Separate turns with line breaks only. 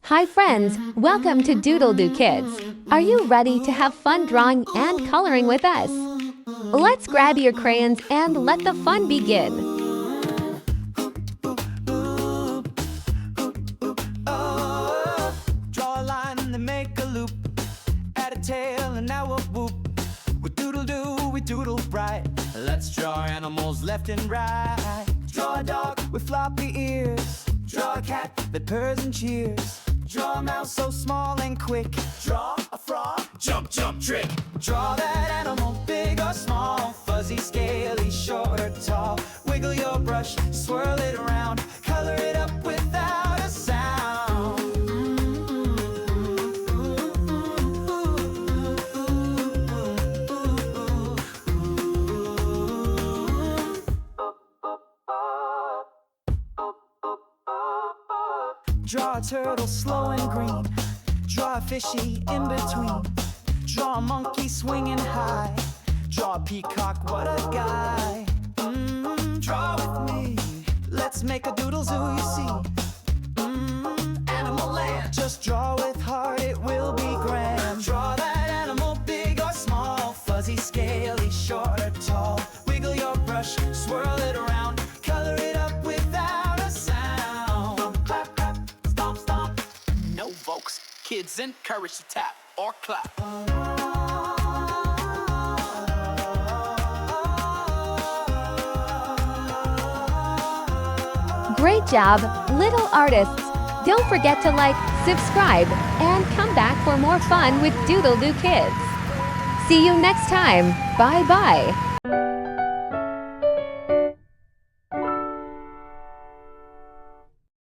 Hi friends, welcome to DoodleDoo Kids. Are you ready to have fun drawing and coloring with us? Let's grab your crayons and let the fun begin.
Draw a line and then make a loop. Add a tail and now a whoop. We doodle-doo, we doodle bright. Let's draw animals left and right. Draw a dog with floppy ears. Draw a cat that purrs and cheers. Draw a mouse so small and quick. Draw a frog, jump, jump, trick. Draw that animal, big or small. Fuzzy, scaly, short or tall. Wiggle your brush, swirl it around. Color it up without a sound. Draw a turtle slow and green. Draw a fishy in between. Draw a monkey swinging high. Draw a peacock, what a guy. Draw with me. Let's make a doodle zoo, you see. Animal land. Just draw with heart, it will be grand. Draw that animal, big or small. Fuzzy, scaly, short or tall. Wiggle your brush, swirl it around. Color it up without a sound. Clap, clap, stomp, stomp. No folks, kids encouraged to tap or clap.
Great job, little artists! Don't forget to like, subscribe, and come back for more fun with DoodleDoo Kids. See you next time. Bye-bye.